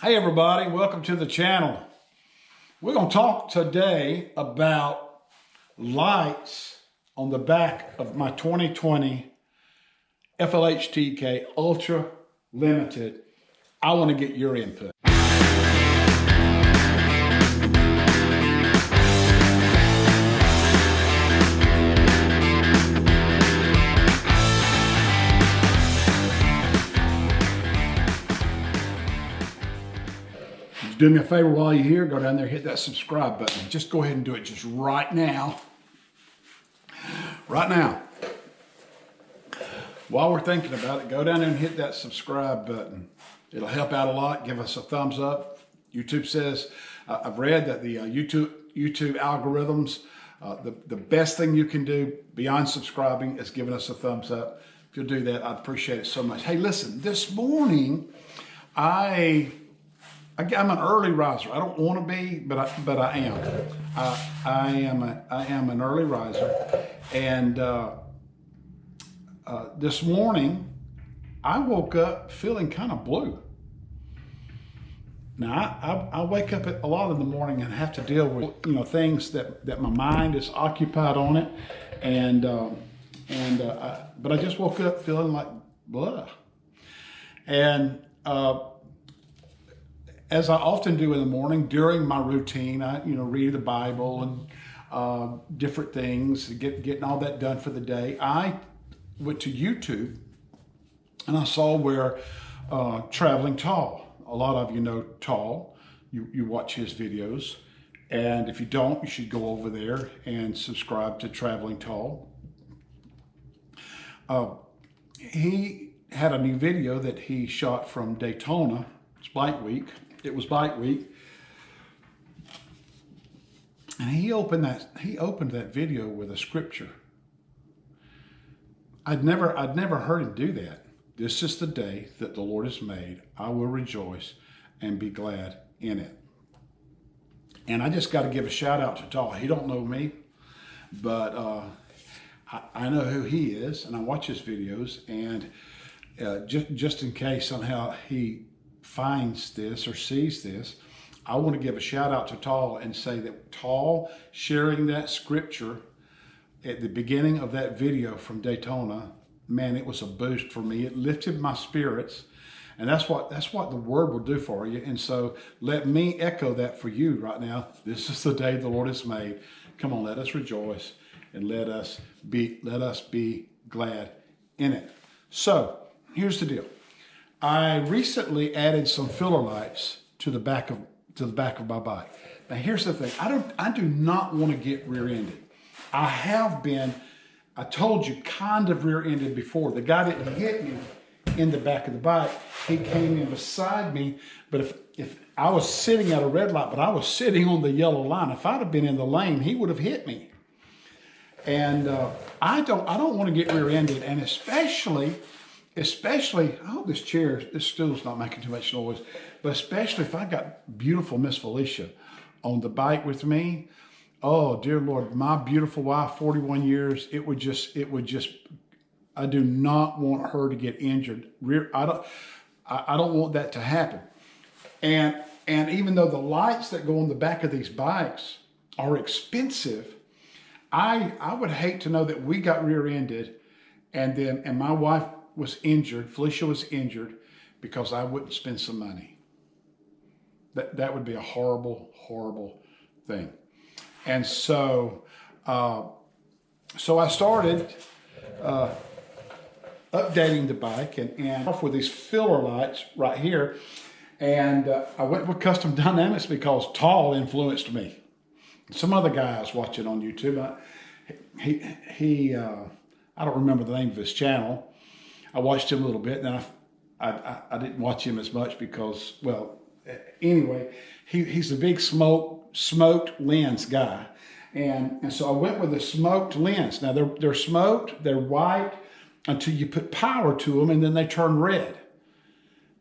Hey everybody, welcome to the channel. We're going to talk today about lights on the back of my 2020 FLHTK Ultra Limited. I want to get your input. Do me a favor while you're here, go down there, hit that subscribe button. Just go ahead and do it just right now. Right now. While we're thinking about it, go down there and hit that subscribe button. It'll help out a lot. Give us a thumbs up. YouTube says, I've read that the YouTube algorithms, the best thing you can do beyond subscribing is giving us a thumbs up. If you'll do that, I'd appreciate it so much. Hey, listen, this morning, I'm an early riser. I don't want to be, but I am. I am an early riser, and this morning I woke up feeling kind of blue. Now I wake up a lot in the morning and have to deal with things that my mind is occupied on it, but I just woke up feeling like blah, and. As I often do in the morning during my routine, I read the Bible and different things, getting all that done for the day. I went to YouTube and I saw where Traveling Tall. A lot of you know Tall. You watch his videos, and if you don't, you should go over there and subscribe to Traveling Tall. He had a new video that he shot from Daytona. It's bike week. It was bike week, and he opened that video with a scripture. I'd never heard him do that. This is the day that the Lord has made. I will rejoice and be glad in it. And I just got to give a shout out to Tall. He don't know me, but I know who he is, and I watch his videos. And just in case somehow he finds this or sees this, I want to give a shout out to Tall and say that Tall sharing that scripture at the beginning of that video from Daytona, man, it was a boost for me. It lifted my spirits, and that's what the word will do for you. And so let me echo that for you right now. This is the day the Lord has made. Come on, let us rejoice and let us be glad in it. So here's the deal. I recently added some filler lights to the back of my bike. Now here's the thing. I do not want to get rear-ended. I have been, I told you, kind of rear-ended before. The guy didn't hit me in the back of the bike. He came in beside me, but if I was sitting at a red light, but I was sitting on the yellow line, if I'd have been in the lane, he would have hit me. And I don't want to get rear-ended, and especially, I hope this stool's not making too much noise, but especially if I got beautiful Miss Felicia on the bike with me. Oh, dear Lord, my beautiful wife, 41 years, it would just, I do not want her to get injured. I don't want that to happen. And even though the lights that go on the back of these bikes are expensive, I would hate to know that we got rear-ended and my wife was injured, Felicia was injured, because I wouldn't spend some money. That would be a horrible, horrible thing. And so, I started updating the bike and off with these filler lights right here. And I went with Custom Dynamics because Tall influenced me. Some other guy I was watching on YouTube, I don't remember the name of his channel. I watched him a little bit, and then I didn't watch him as much because, well, anyway, he's a big smoked lens guy. And so I went with a smoked lens. Now, they're smoked, they're white, until you put power to them, and then they turn red.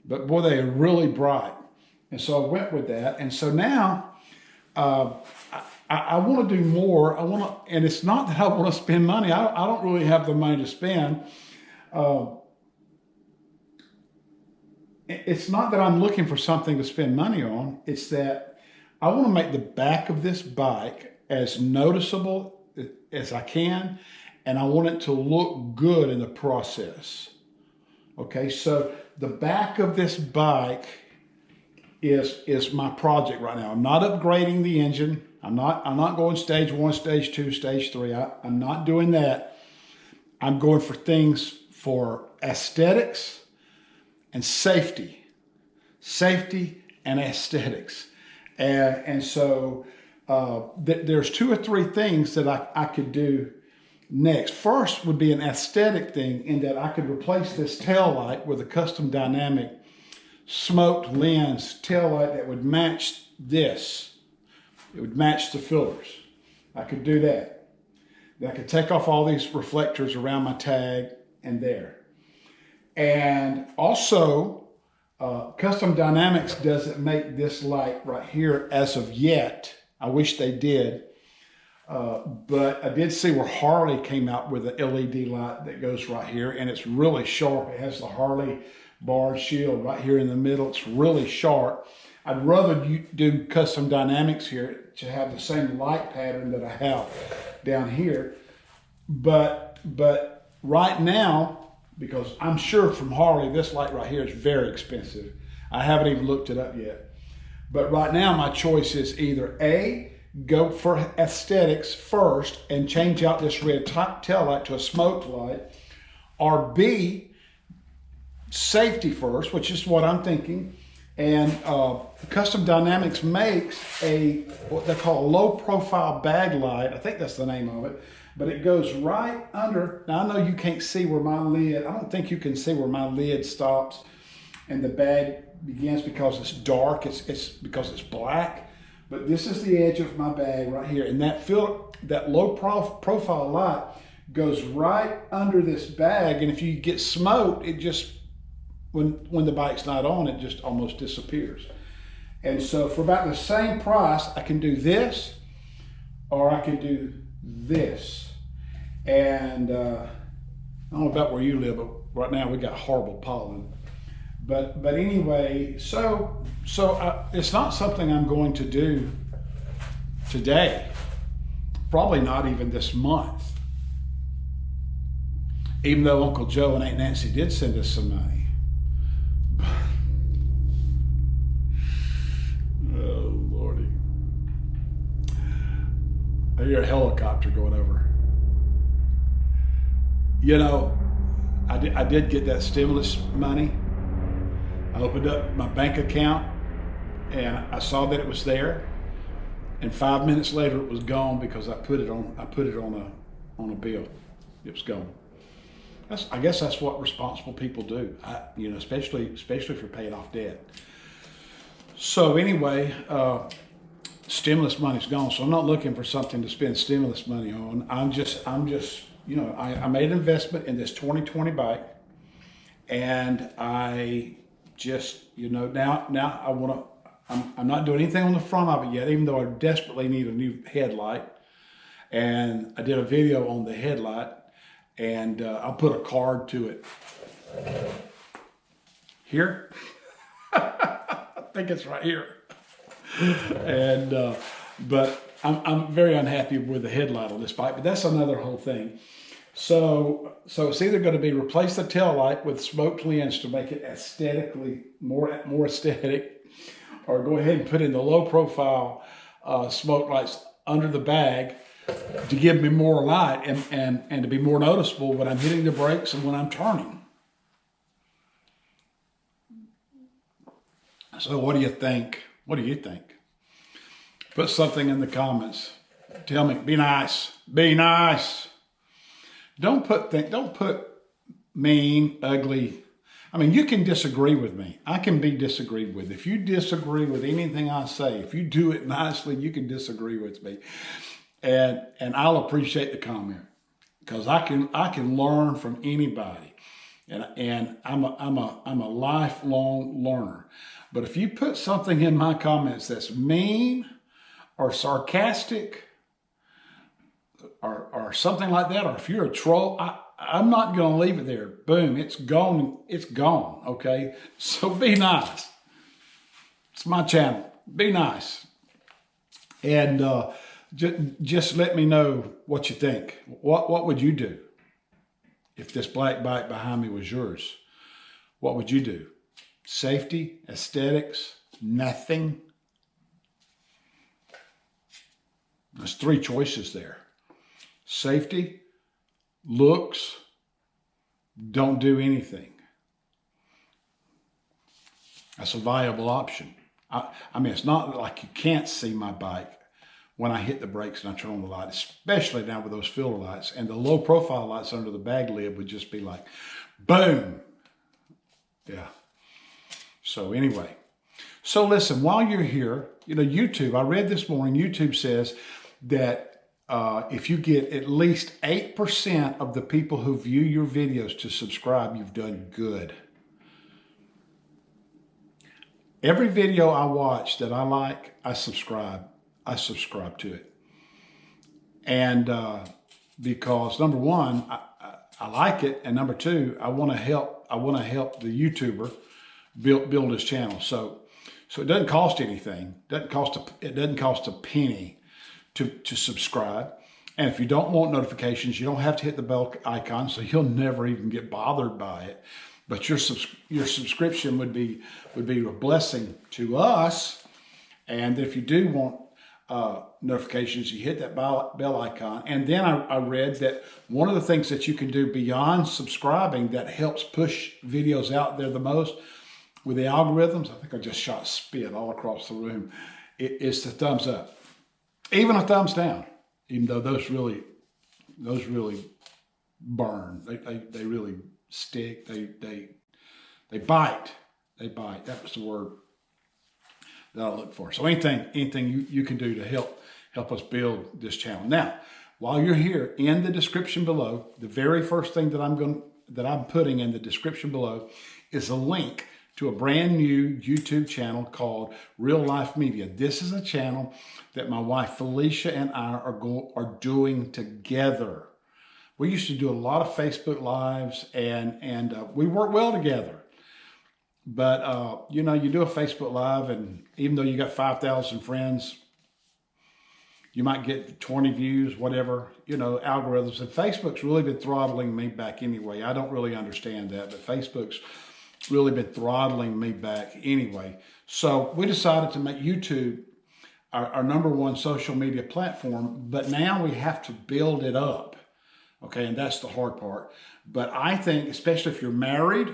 But boy, they are really bright. And so I went with that. And so now, I want to do more. And it's not that I want to spend money. I don't really have the money to spend. it's not that I'm looking for something to spend money on. It's that I want to make the back of this bike as noticeable as I can, and I want it to look good in the process. Okay, so the back of this bike is my project right now. I'm not upgrading the engine. I'm not going stage 1, stage 2, stage 3. I'm not doing that. I'm going for things for aesthetics and safety and aesthetics. And so there's 2 or 3 things that I could do next. First would be an aesthetic thing in that I could replace this tail light with a custom dynamic smoked lens tail light that would match this. It would match the fillers. I could do that. I could take off all these reflectors around my tag and there. And also, Custom Dynamics doesn't make this light right here as of yet. I wish they did. But I did see where Harley came out with an LED light that goes right here, and it's really sharp. It has the Harley bar shield right here in the middle. It's really sharp. I'd rather you do Custom Dynamics here to have the same light pattern that I have down here. But right now, because I'm sure from Harley, this light right here is very expensive. I haven't even looked it up yet. But right now, my choice is either A, go for aesthetics first and change out this red tail light to a smoked light, or B, safety first, which is what I'm thinking. And Custom Dynamics makes what they call a low profile bag light. I think that's the name of it. But it goes right under. Now I know you can't see where my lid, I don't think you can see where my lid stops and the bag begins because it's dark. It's because it's black. But this is the edge of my bag right here. And that low profile light goes right under this bag. And if you get smoked, it just, when the bike's not on, it just almost disappears. And so for about the same price, I can do this, or I can do this. And I don't know about where you live, but right now we got horrible pollen. But anyway, so it's not something I'm going to do today. Probably not even this month. Even though Uncle Joe and Aunt Nancy did send us some money. Oh, Lordy. I hear a helicopter going over. You know, I did get that stimulus money. I opened up my bank account and I saw that it was there. And 5 minutes later it was gone because I put it on a bill. It was gone. I guess that's what responsible people do. Especially for paying off debt. So anyway, stimulus money's gone. So I'm not looking for something to spend stimulus money on. I'm just, I made an investment in this 2020 bike, and I just, now I want to. I'm not doing anything on the front of it yet, even though I desperately need a new headlight. And I did a video on the headlight, and I'll put a card to it here. I think it's right here. And but I'm very unhappy with the headlight on this bike, but that's another whole thing. So it's either going to be replace the tail light with smoked lens to make it aesthetically more aesthetic, or go ahead and put in the low profile smoke lights under the bag to give me more light and to be more noticeable when I'm hitting the brakes and when I'm turning. So what do you think? What do you think? Put something in the comments. Tell me, be nice. Be nice. Don't put mean, ugly. I mean, you can disagree with me. I can be disagreed with. If you disagree with anything I say, if you do it nicely, you can disagree with me. And I'll appreciate the comment, because I can learn from anybody. And I'm a lifelong learner. But if you put something in my comments that's mean or sarcastic or something like that, or if you're a troll, I'm not going to leave it there. Boom, it's gone. It's gone, okay? So be nice. It's my channel. Be nice. And just let me know what you think. What would you do if this black bike behind me was yours? What would you do? Safety, aesthetics, nothing? There's three choices there. Safety, looks, don't do anything. That's a viable option. I mean, it's not like you can't see my bike when I hit the brakes and I turn on the light, especially now with those filter lights, and the low profile lights under the bag lid would just be like, boom. Yeah. So anyway, so listen, while you're here, YouTube, I read this morning, YouTube says that if you get at least 8% of the people who view your videos to subscribe, you've done good. Every video I watch that I like, I subscribe to it. And because number one, I like it, and number two, I want to help the YouTuber build his channel. So it doesn't cost anything. It doesn't cost a penny to subscribe. And if you don't want notifications, you don't have to hit the bell icon, so you'll never even get bothered by it. But your subscription would be a blessing to us. And if you do want notifications, you hit that bell icon. And then I read that one of the things that you can do beyond subscribing that helps push videos out there the most with the algorithms, I think I just shot spit all across the room, is the thumbs up. Even a thumbs down, even though those really burn. They really stick. They bite. They bite. That was the word that I look for. So anything you can do to help us build this channel. Now, while you're here, in the description below, the very first thing that I'm putting in the description below is a link to a brand new YouTube channel called Real Life Media. This is a channel that my wife Felicia and I are doing together. We used to do a lot of Facebook Lives, and we work well together. But, you do a Facebook Live, and even though you got 5,000 friends, you might get 20 views, whatever, algorithms. And Facebook's really been throttling me back anyway. I don't really understand that, but Facebook's really been throttling me back anyway. So we decided to make YouTube our number one social media platform, but now we have to build it up. Okay, and that's the hard part. But I think, especially if you're married,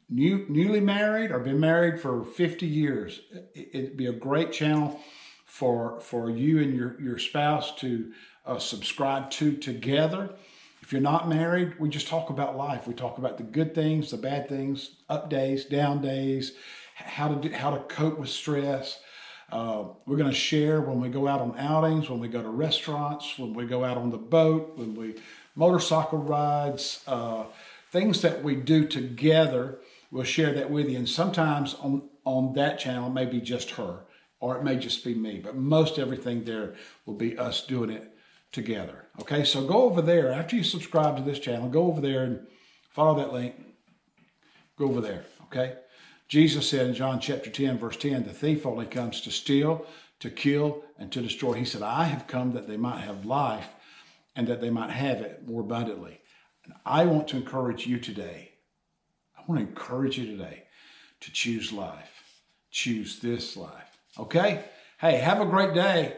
newly married, or been married for 50 years, it'd be a great channel for you and your spouse to subscribe to together. If you're not married, we just talk about life. We talk about the good things, the bad things, up days, down days, how to cope with stress. We're going to share when we go out on outings, when we go to restaurants, when we go out on the boat, when we motorcycle rides, things that we do together. We'll share that with you. And sometimes on that channel, it may be just her, or it may just be me. But most everything there will be us doing it together. Okay, so go over there. After you subscribe to this channel, go over there and follow that link. Go over there, okay? Jesus said in John chapter 10, verse 10, the thief only comes to steal, to kill, and to destroy. He said, I have come that they might have life and that they might have it more abundantly. And I want to encourage you today. I want to encourage you today to choose life. Choose this life, okay? Hey, have a great day.